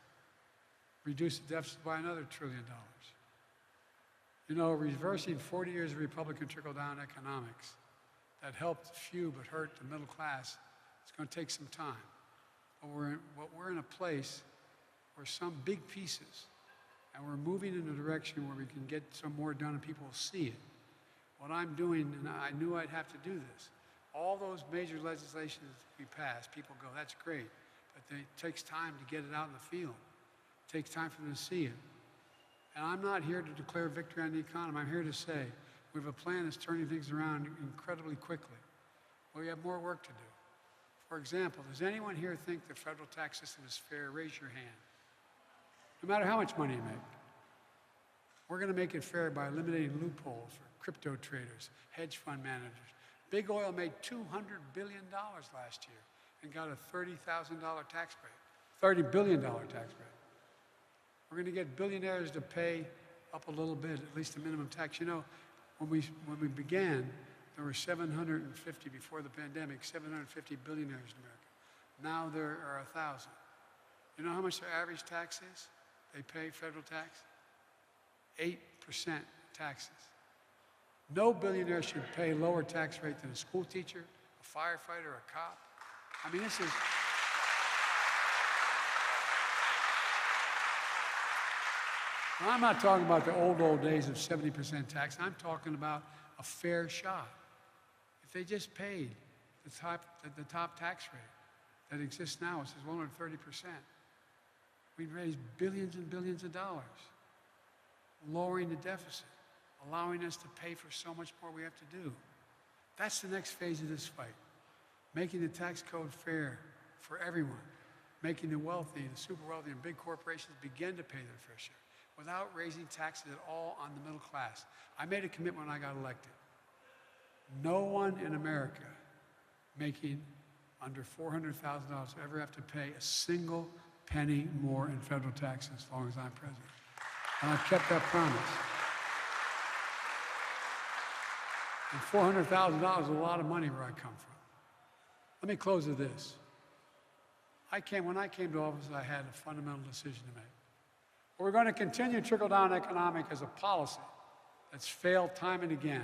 reduced the deficit by another $1 trillion. You know, reversing 40 years of Republican trickle-down economics that helped few but hurt the middle class, it's going to take some time. But we're in a place where some big pieces, and we're moving in a direction where we can get some more done and people will see it. What I'm doing, and I knew I'd have to do this, all those major legislations we pass, people go, that's great, but it takes time to get it out in the field. It takes time for them to see it. And I'm not here to declare victory on the economy. I'm here to say we have a plan that's turning things around incredibly quickly. But we have more work to do. For example, does anyone here think the federal tax system is fair? Raise your hand. No matter how much money you make. We're going to make it fair by eliminating loopholes for crypto traders, hedge fund managers. Big oil made $200 billion last year and got a $30,000 tax break, $30 billion tax break. We're going to get billionaires to pay up a little bit, at least the minimum tax. You know, when we began, there were 750, before the pandemic, 750 billionaires in America. Now there are 1,000. You know how much their average tax is? They pay federal tax? 8% taxes. No billionaire should pay lower tax rate than a school teacher, a firefighter, a cop. I mean, this is... Well, I'm not talking about the old days of 70% tax. I'm talking about a fair shot. If they just paid the top tax rate that exists now, which is 130%, we'd raise billions and billions of dollars, lowering the deficit, allowing us to pay for so much more we have to do. That's the next phase of this fight, making the tax code fair for everyone, making the wealthy, the super wealthy, and big corporations begin to pay their fair share without raising taxes at all on the middle class. I made a commitment when I got elected. No one in America making under $400,000 ever have to pay a single penny more in federal taxes as long as I'm president. And I've kept that promise. And $400,000 is a lot of money where I come from. Let me close with this. When I came to office, I had a fundamental decision to make. We're going to continue trickle-down economic as a policy that's failed time and again,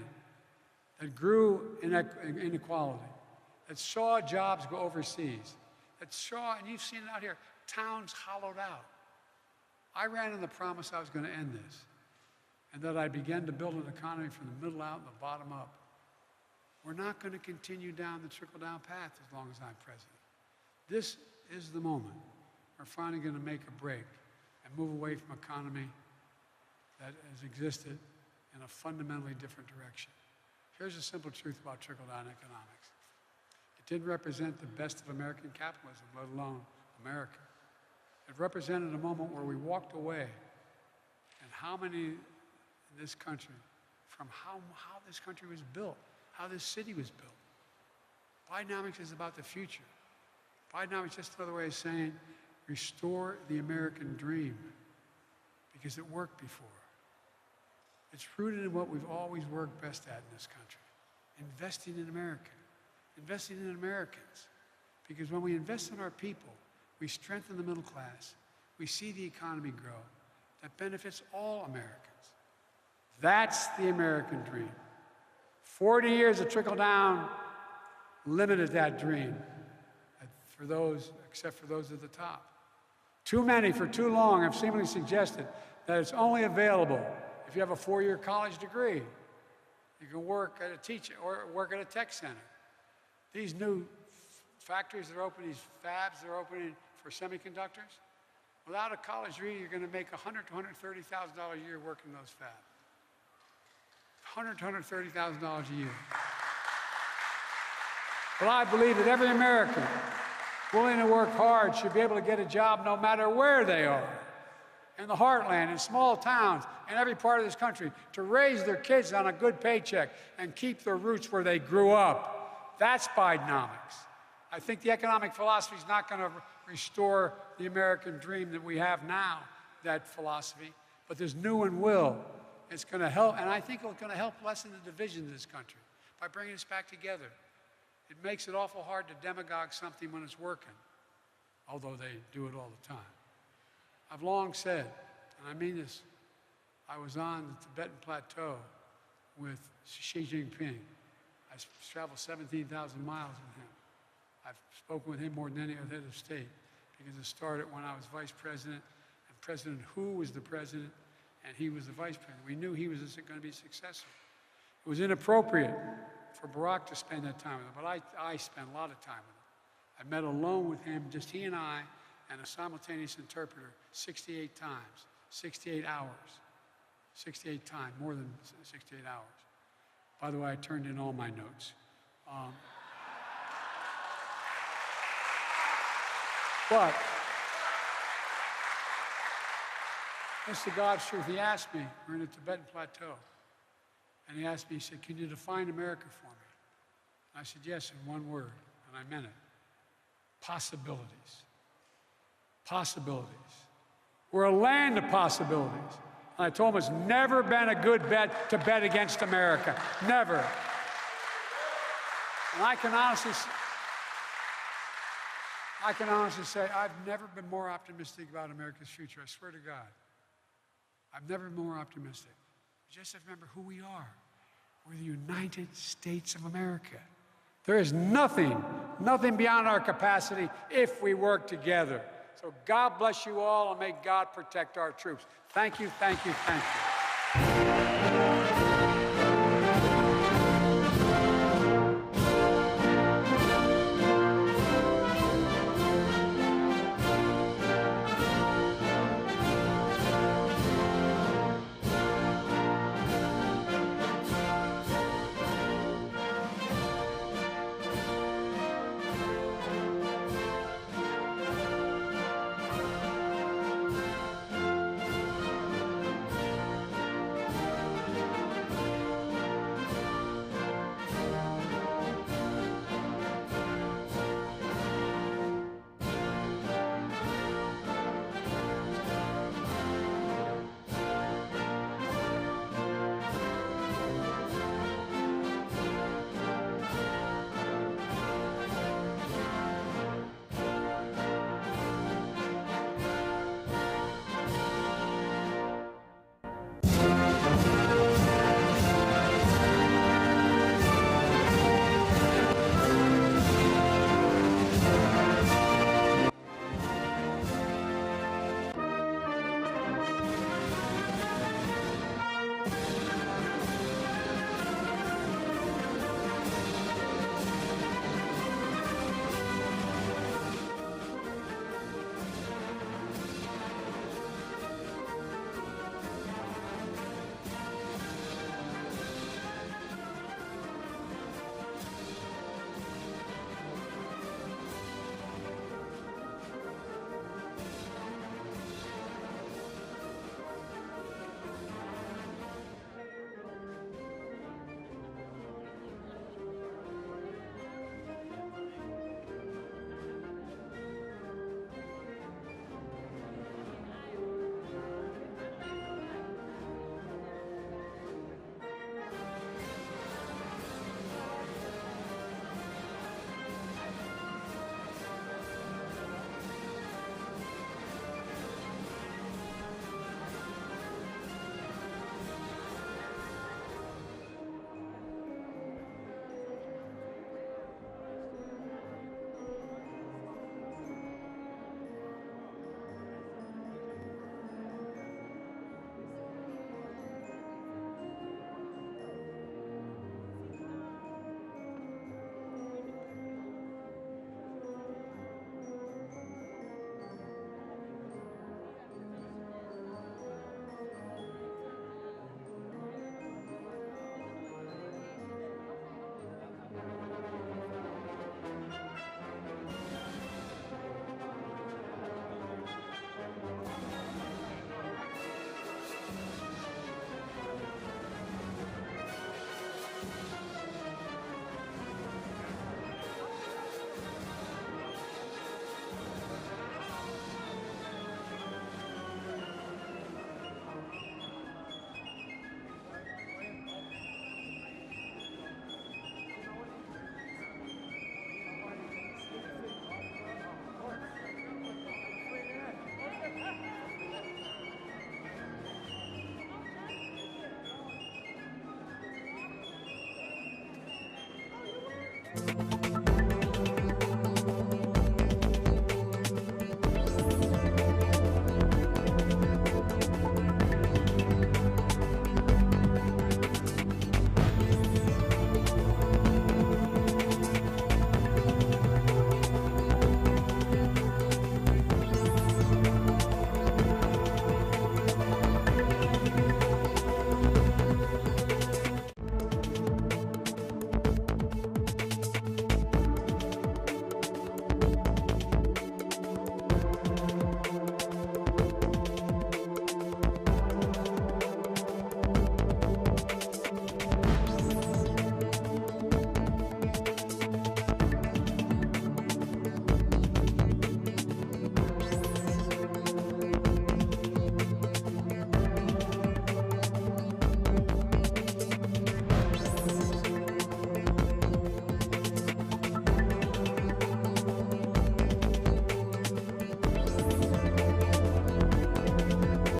that grew inequality, that saw jobs go overseas, that saw, and you've seen it out here, towns hollowed out. I ran on the promise I was going to end this, and that I began to build an economy from the middle out and the bottom up. We're not going to continue down the trickle-down path as long as I'm president. This is the moment we're finally going to make a break and move away from an economy that has existed in a fundamentally different direction. Here's a simple truth about trickle-down economics. It didn't represent the best of American capitalism, let alone America. It represented a moment where we walked away, and how many in this country, from how this country was built, how this city was built. Bidenomics is about the future. Bidenomics is just another way of saying, restore the American dream, because it worked before. It's rooted in what we've always worked best at in this country, investing in America, investing in Americans. Because when we invest in our people, we strengthen the middle class, we see the economy grow, that benefits all Americans. That's the American dream. 40 years of trickle-down limited that dream, for those, except for those at the top. Too many, for too long, have seemingly suggested that it's only available if you have a 4-year college degree. You can work at a teaching or work at a tech center. These new factories that are opening, these fabs that are opening for semiconductors, without a college degree, you're going to make $100,000 to $130,000 a year working in those fabs. $100,000 to $130,000 a year. Well, I believe that every American willing to work hard should be able to get a job no matter where they are. In the heartland, in small towns, in every part of this country, to raise their kids on a good paycheck and keep their roots where they grew up. That's Bidenomics. I think the economic philosophy is not going to restore the American dream that we have now, that philosophy, but there's new and will. It's going to help, and I think it's going to help lessen the divisions in this country by bringing us back together. It makes it awful hard to demagogue something when it's working, although they do it all the time. I've long said, and I mean this, I was on the Tibetan Plateau with Xi Jinping. I traveled 17,000 miles with him. I've spoken with him more than any other head of state, because it started when I was vice president, and President Hu was the president, and he was the vice president. We knew he was going to be successful. It was inappropriate for Barack to spend that time with him, but I spent a lot of time with him. I met alone with him, just he and I, and a simultaneous interpreter 68 times, 68 hours, 68 times, more than 68 hours. By the way, I turned in all my notes. This is the God's truth. He asked me, we're in the Tibetan Plateau, and he asked me, he said, can you define America for me? I said, yes, in one word, and I meant it. Possibilities. Possibilities. We're a land of possibilities. And I told him it's never been a good bet to bet against America. Never. And I can honestly say I've never been more optimistic about America's future. I swear to God. I've never been more optimistic. We just have to remember who we are. We're the United States of America. There is nothing beyond our capacity if we work together. So God bless you all, and may God protect our troops. Thank you, thank you, thank you.